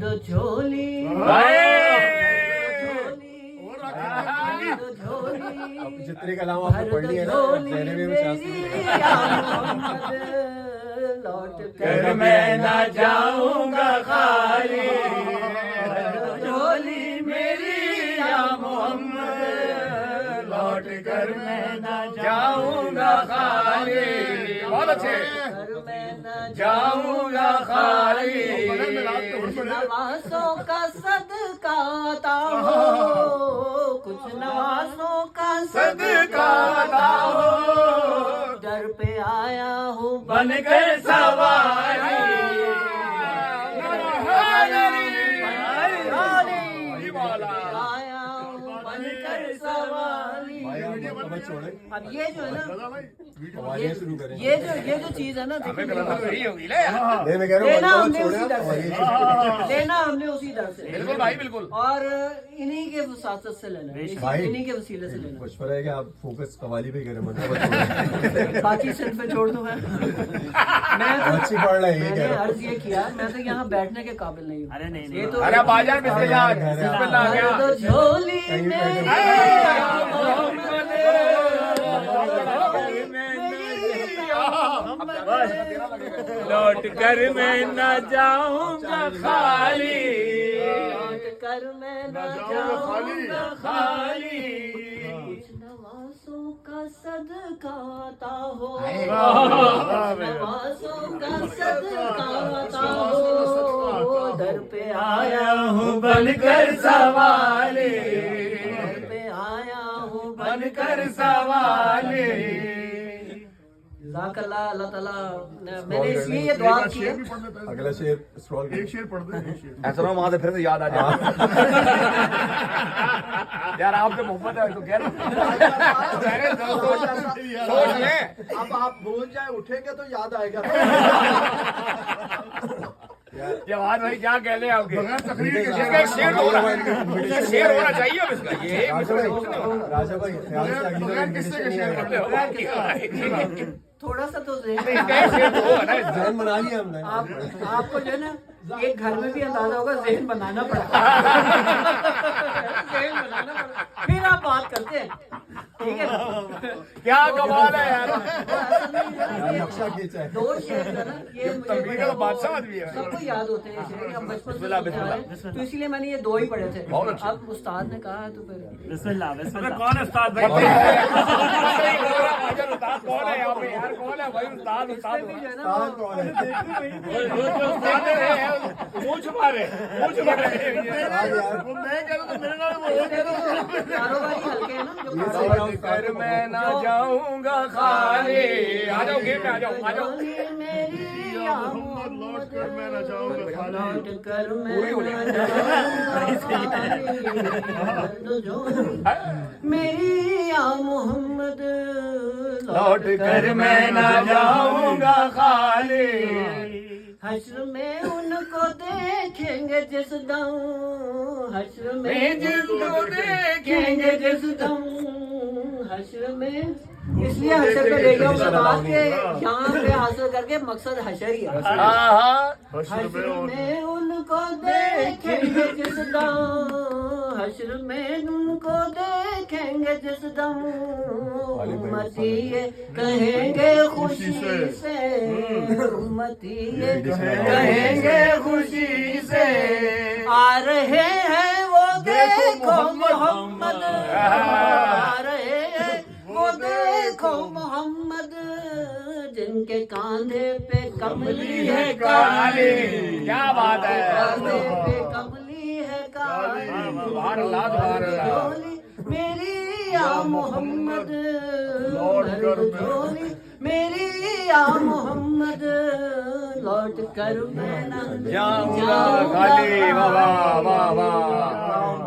جھولی اب جتنے کلام آپ نے پڑھ لیے نا ذہن میں لوٹ کر میں نہ جاؤں گا خالی جھولی میری یا محمد لوٹ کر میں نہ جاؤں گا خالی بہت اچھے میں نہ جاؤں گا خالی نوازوں کا صدقہ عطا ہو کچھ نوازوں کا صدقہ عطا ہو در پہ آیا ہوں بن کر سواری آیا ہوں بن کر سواری چھوڑیں اب یہ جو ہے نا قوالیاں شروع کریں یہ جو چیز ہے نا دیکھیں یہی ہوگی نا میں کہہ رہا لینا ہوں ہم نے چھوڑیں اسی در سے قوالیاں لینا ہم نے اسی در سے بالکل بھائی بالکل اور انہی کے وساطت سے لینا بھائی انہی کے وسیلے سے لینا مشورہ ہے کہ آپ فوکس قوالی پہ کریں مطلب باقی صرف پہ چھوڑ دوں میں اچھی پڑھ رہے ہیں یہ میں کہہ نے رہا ہوں عرض یہ کیا میں تو یہاں بیٹھنے کے قابل نہیں ہوں یہ تو ارے باجان بسم اللہ بسم اللہ تو کیا جھولی لوٹ کر میں نہ جاؤں گا خالی لوٹ کر میں نہ جاؤں گا خالی کچھ نوازوں کا صدقہ عطا ہو نوازوں کا صدقہ عطا ہو در پہ آیا ہوں بن کر سوالی در پہ آیا ہوں بن کر سوالی جزاک اللہ اللہ تعالیٰ میں نے اس لیے یہ دعا کی ہے اگلا شعر اسکرول ایک شعر پڑھ دیں ایسا نہ وہاں سے پھر سے یاد آ جائے یار آپ سے محبت ہے تو کہہ رہا سوچ لیں اب آپ بھول جائیں اٹھیں گے تو یاد آئے گا جواد بھائی کیا کہہ لیں آپ کے بغیر تقریر کے شعر ہونا چاہیے اب اس کا یہ راجا بھائی خیال سے اگلی بار کس سے invitation نہیں شعر آئے پڑھ گا۔ تھوڑا سا تو ذہن ذہن بنا لیا ہم نے آپ کو جو ہے نا ایک گھر میں بھی اندازہ ہوگا ذہن بنانا پڑتا ہے ذہن بنانا پڑتا ہے پھر آپ بات کرتے ہیں ٹھیک ہے کیا کمال ہے یار نقشہ کھینچا ہے دو شعر جو ہے نا یہ تنبیہ کا بادشاہ آدمی ہے سب کو یاد ہوتے ہیں شعر ہم بچپن سے بسم اللہ، سنتے آ رہے ہیں تو اسی لیے میں نے یہ دو ہی پڑھے تھے بہت اچھا۔ اب استاد نے کہا تو پھر کون ہے استاد بھائی استاد کون ہے یہاں پہ یار کون ہے بھائی استاد استاد جو ہے نا استاد کون ہے؟ منہ چھپا رہے منہ چھپا رہے میں کہہ رہا تھا میرے نام کاروباری حلقے ہیں نا جو یہ کاروباری صحیح کر میں نہ جاؤں گا خالی آ جاؤ گیم میں آ جاؤ آ جاؤ میری محمد لوٹ کر میں نہ جاؤں گا خالی لوٹ کر میں میری یا محمد لوٹ کر میں نہ جاؤں گا خالی حشر میں ان کو دیکھیں گے جس دم حشر میں جس کو دیکھیں گے جس دم حشر میں اس لیے حشر پہ لے گیا میں بات کے یہاں پہ حاصل کر کے مقصد حشر ہی ہے حشر میں ان کو دیکھیں گے جس دم حشر میں ان کو دیکھیں گے جس دم امتی یہ کہیں گے خوشی سے امتی یہ کہیں گے خوشی سے آ رہے ہیں وہ دیکھو محمد آ رہے ہیں وہ دیکھو محمد جن کے کاندھے پہ کملی ہے کالی کیا بات ہے کاندھے پہ کملی ہے کالی سبحان اللہ سبحان اللہ جھولی میری یا محمد جھولی میری یا محمد لوٹ کر میں نہ جاؤں گا خالی واہ واہ واہ واہ